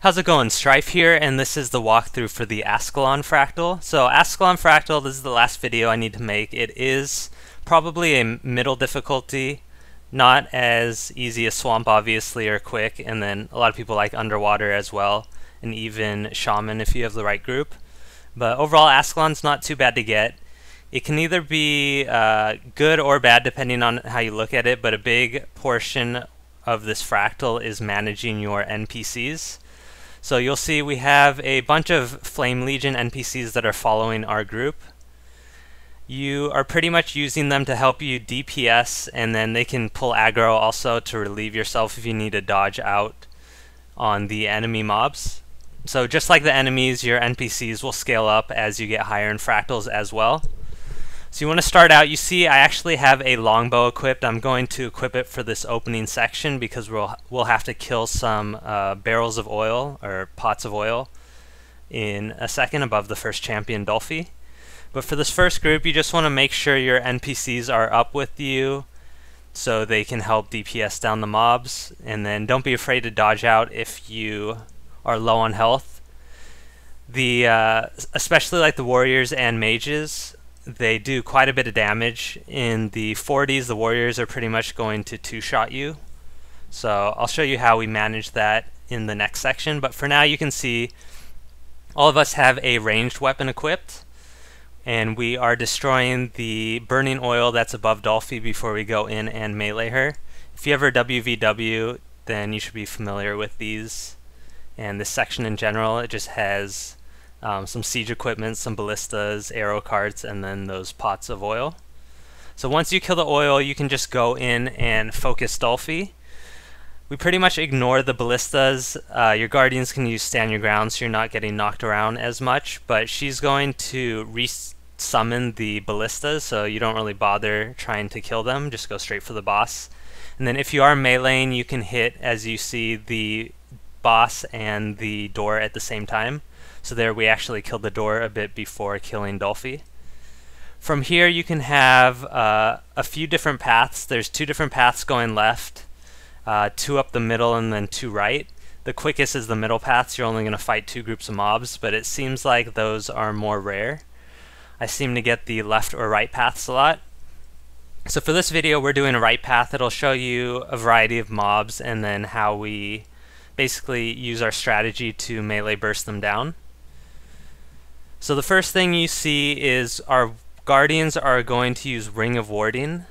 How's it going? Strife here, and this is the walkthrough for the Ascalon Fractal. So Ascalon Fractal, this is the last video I need to make. It is probably a middle difficulty, not as easy as Swamp obviously or Quick, and then a lot of people like Underwater as well, and even Shaman if you have the right group. But overall Ascalon's not too bad to get. It can either be good or bad depending on how you look at it, but a big portion of this fractal is managing your NPCs. So you'll see we have a bunch of Flame Legion NPCs that are following our group. You are pretty much using them to help you DPS, and then they can pull aggro also to relieve yourself if you need to dodge out on the enemy mobs. So just like the enemies, your NPCs will scale up as you get higher in fractals as well. So you want to start out, you see I actually have a longbow equipped. I'm going to equip it for this opening section because we'll have to kill some barrels of oil or pots of oil in a second above the first champion Dolphy. But for this first group you just want to make sure your NPCs are up with you so they can help DPS down the mobs, and then don't be afraid to dodge out if you are low on health. Especially like the warriors and mages, they do quite a bit of damage. In the 40s, the warriors are pretty much going to two-shot you. So I'll show you how we manage that in the next section. But for now, you can see all of us have a ranged weapon equipped, and we are destroying the burning oil that's above Dolphy before we go in and melee her. If you ever WVW, then you should be familiar with these. And this section in general, it just has some siege equipment, some ballistas, arrow carts, and then those pots of oil. So once you kill the oil, you can just go in and focus Dolphy. We pretty much ignore the ballistas. Your guardians can use stand your ground so you're not getting knocked around as much, but she's going to re-summon the ballistas, so you don't really bother trying to kill them, just go straight for the boss. And then if you are meleeing, you can hit, as you see, the boss and the door at the same time. So there we actually killed the door a bit before killing Dolphy. From here you can have a few different paths. There's two different paths going left, two up the middle and then two right. The quickest is the middle path, so you're only going to fight two groups of mobs, but it seems like those are more rare. I seem to get the left or right paths a lot. So for this video we're doing a right path. It'll show you a variety of mobs and then how we basically use our strategy to melee burst them down. So the first thing you see is our guardians are going to use Ring of Warding,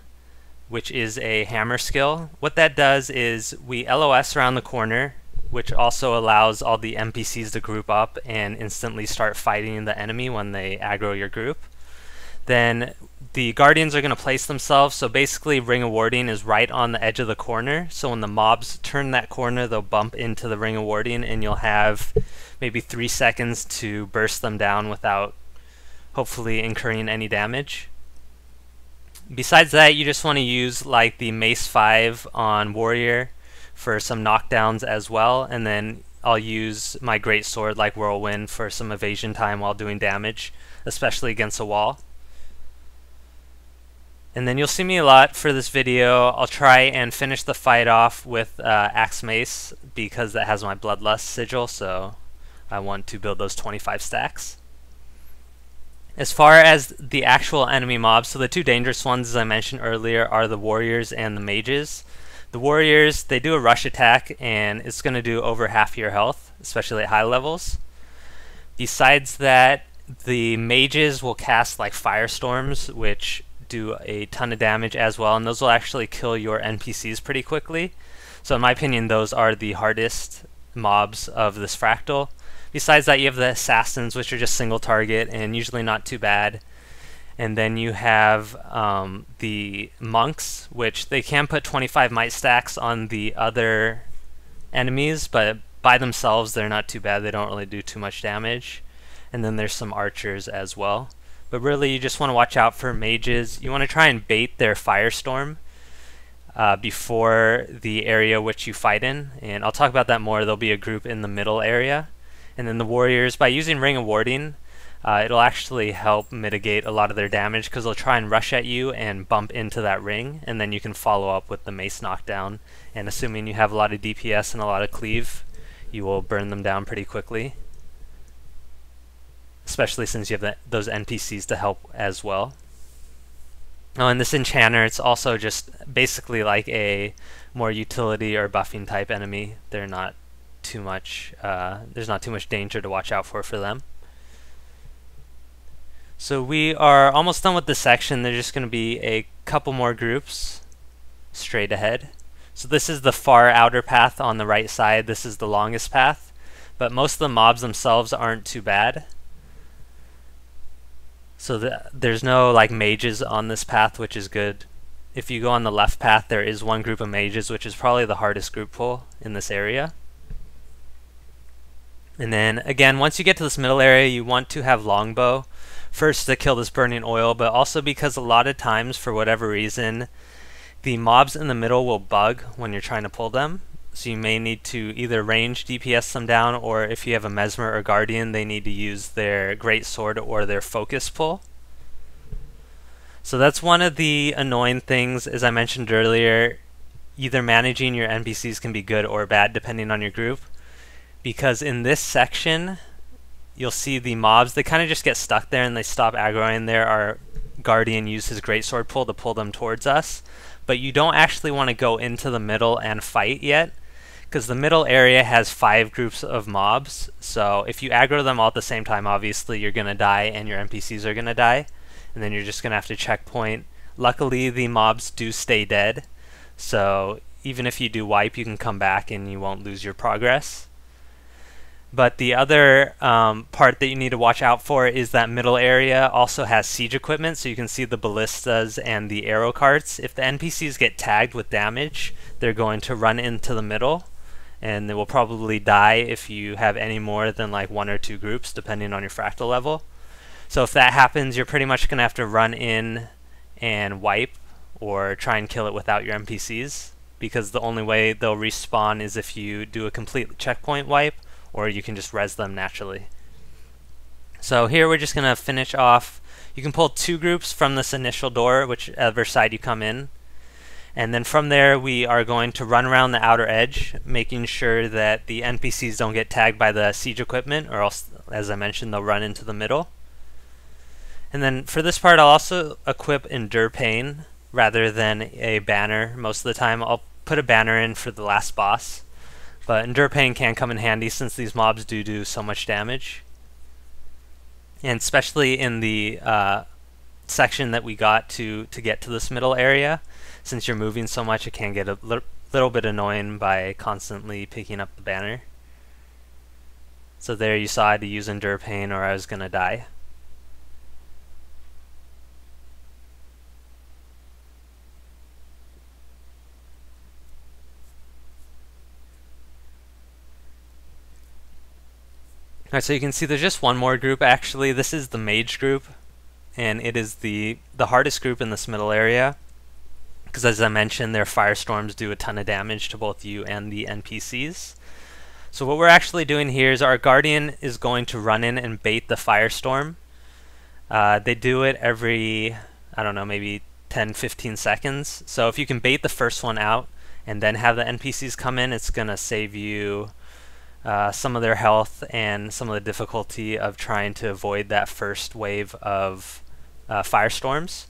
which is a hammer skill. What that does is we LOS around the corner, which also allows all the NPCs to group up and instantly start fighting the enemy when they aggro your group. Then the guardians are going to place themselves, so basically Ring of Warding is right on the edge of the corner, so when the mobs turn that corner they'll bump into the Ring of Warding and you'll have maybe 3 seconds to burst them down without hopefully incurring any damage. Besides that, you just want to use like the Mace 5 on Warrior for some knockdowns as well, and then I'll use my Great Sword like Whirlwind for some evasion time while doing damage, especially against a wall. And then you'll see me a lot for this video. I'll try and finish the fight off with Axe Mace because that has my Bloodlust sigil, so I want to build those 25 stacks. As far as the actual enemy mobs, so the two dangerous ones as I mentioned earlier are the warriors and the mages. The warriors, they do a rush attack and it's going to do over half your health, especially at high levels. Besides that, the mages will cast like firestorms, which do a ton of damage as well, and those will actually kill your NPCs pretty quickly. So in my opinion, those are the hardest mobs of this fractal. Besides that, you have the assassins, which are just single target and usually not too bad. And then you have the monks, which they can put 25 might stacks on the other enemies, but by themselves they're not too bad. They don't really do too much damage. And then there's some archers as well. But really you just want to watch out for mages. You want to try and bait their firestorm before the area which you fight in, and I'll talk about that more. There'll be a group in the middle area. And then the warriors, by using Ring of Warding, it'll actually help mitigate a lot of their damage because they'll try and rush at you and bump into that ring, and then you can follow up with the mace knockdown. And assuming you have a lot of DPS and a lot of cleave, you will burn them down pretty quickly, especially since you have those NPCs to help as well. Oh, and this enchanter, it's also just basically like a more utility or buffing type enemy. They're not too much, there's not too much danger to watch out for them. So we are almost done with this section. There's just going to be a couple more groups straight ahead. So this is the far outer path on the right side. This is the longest path, but most of the mobs themselves aren't too bad. So there's no like mages on this path, which is good. If you go on the left path, there is one group of mages, which is probably the hardest group pull in this area. And then again, once you get to this middle area, you want to have longbow. First to kill this burning oil, but also because a lot of times, for whatever reason, the mobs in the middle will bug when you're trying to pull them. So you may need to either range DPS them down, or if you have a Mesmer or Guardian, they need to use their Great Sword or their Focus pull. So that's one of the annoying things, as I mentioned earlier. Either managing your NPCs can be good or bad depending on your group, because in this section you'll see the mobs, they kind of just get stuck there and they stop aggroing there. Our Guardian used his Greatsword pull to pull them towards us, but you don't actually want to go into the middle and fight yet, because the middle area has 5 groups of mobs. So if you aggro them all at the same time, obviously you're going to die and your NPCs are going to die, and then you're just going to have to checkpoint. Luckily the mobs do stay dead, so even if you do wipe, you can come back and you won't lose your progress. But the other part that you need to watch out for is that middle area also has siege equipment, so you can see the ballistas and the arrow carts. If the NPCs get tagged with damage, they're going to run into the middle, and they will probably die if you have any more than like 1 or 2 groups, depending on your fractal level. So if that happens, you're pretty much going to have to run in and wipe, or try and kill it without your NPCs, because the only way they'll respawn is if you do a complete checkpoint wipe, or you can just res them naturally. So here we're just going to finish off. You can pull 2 groups from this initial door, whichever side you come in. And then from there we are going to run around the outer edge, making sure that the NPCs don't get tagged by the siege equipment, or else, as I mentioned, they'll run into the middle. And then for this part I'll also equip Endure Pain rather than a banner. Most of the time I'll put a banner in for the last boss, but Endure Pain can come in handy since these mobs do so much damage. And especially in the section that we got to get to this middle area, since you're moving so much, it can get a little bit annoying by constantly picking up the banner. So there you saw I had to use Endure Pain or I was going to die. Alright, so you can see there's just one more group actually. This is the Mage Group, and it is the hardest group in this middle area, because as I mentioned, their firestorms do a ton of damage to both you and the NPCs. So what we're actually doing here is our Guardian is going to run in and bait the firestorm. They do it every, I don't know, maybe 10-15 seconds. So if you can bait the first one out and then have the NPCs come in, it's going to save you some of their health and some of the difficulty of trying to avoid that first wave of firestorms.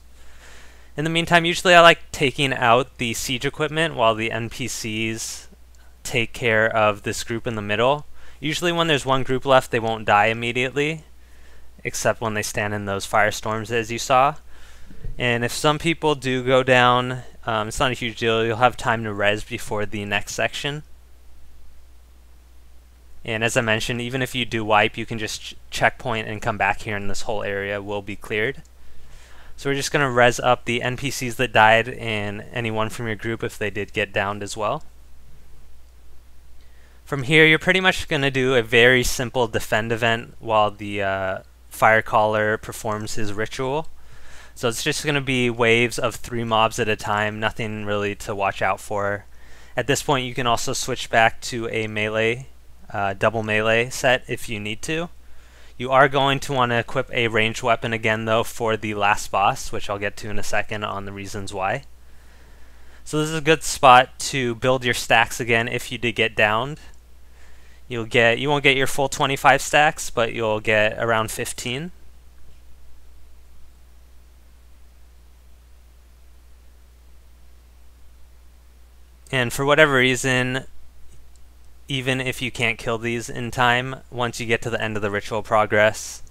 In the meantime, usually I like taking out the siege equipment while the NPCs take care of this group in the middle. Usually when there's one group left, they won't die immediately, except when they stand in those firestorms as you saw. And if some people do go down, it's not a huge deal. You'll have time to res before the next section. And as I mentioned, even if you do wipe, you can just checkpoint and come back here and this whole area will be cleared. So we're just going to res up the NPCs that died and anyone from your group if they did get downed as well. From here, you're pretty much going to do a very simple defend event while the Firecaller performs his ritual. So it's just going to be waves of 3 mobs at a time, nothing really to watch out for. At this point, you can also switch back to a melee, double melee set if you need to. You are going to want to equip a ranged weapon again though for the last boss, which I'll get to in a second on the reasons why. So this is a good spot to build your stacks again if you did get downed. You won't get your full 25 stacks, but you'll get around 15. And for whatever reason, even if you can't kill these in time, once you get to the end of the ritual progress,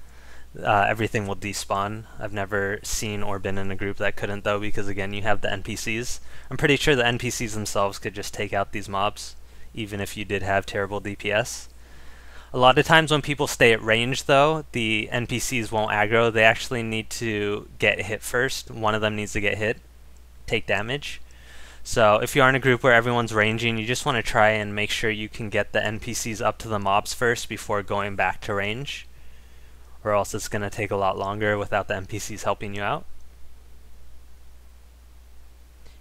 everything will despawn. I've never seen or been in a group that couldn't, though, because again, you have the NPCs. I'm pretty sure the NPCs themselves could just take out these mobs, even if you did have terrible DPS. A lot of times when people stay at range, though, the NPCs won't aggro. They actually need to get hit first. One of them needs to get hit, take damage. So if you are in a group where everyone's ranging, you just want to try and make sure you can get the NPCs up to the mobs first before going back to range, or else it's going to take a lot longer without the NPCs helping you out.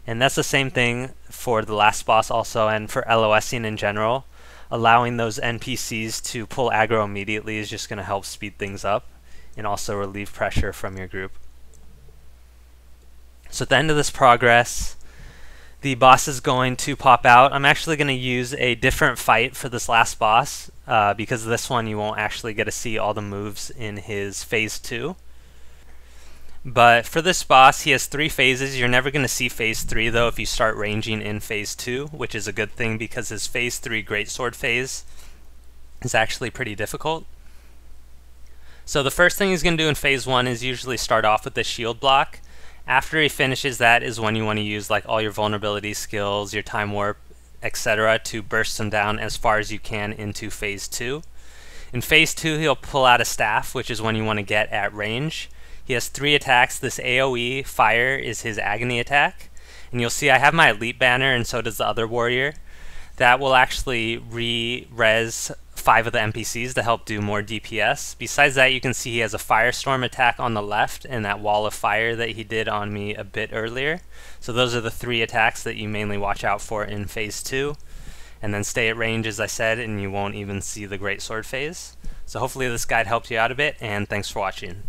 And that's the same thing for the last boss also, and for LOSing in general. Allowing those NPCs to pull aggro immediately is just going to help speed things up and also relieve pressure from your group. So at the end of this progress, the boss is going to pop out. I'm actually going to use a different fight for this last boss because this one you won't actually get to see all the moves in his phase 2. But for this boss, he has 3 phases. You're never going to see phase 3 though if you start ranging in phase 2, which is a good thing because his phase 3 greatsword phase is actually pretty difficult. So the first thing he's going to do in phase 1 is usually start off with the shield block. After he finishes that is when you want to use like all your vulnerability skills, your time warp, etc. to burst him down as far as you can into phase 2. In phase 2 he'll pull out a staff, which is when you want to get at range. He has 3 attacks. This AoE fire is his agony attack. And you'll see I have my elite banner and so does the other warrior. That will actually re-res 5 of the NPCs to help do more DPS. Besides that, you can see he has a firestorm attack on the left and that wall of fire that he did on me a bit earlier. So those are the 3 attacks that you mainly watch out for in phase 2. And then stay at range, as I said, and you won't even see the greatsword phase. So hopefully this guide helped you out a bit, and thanks for watching.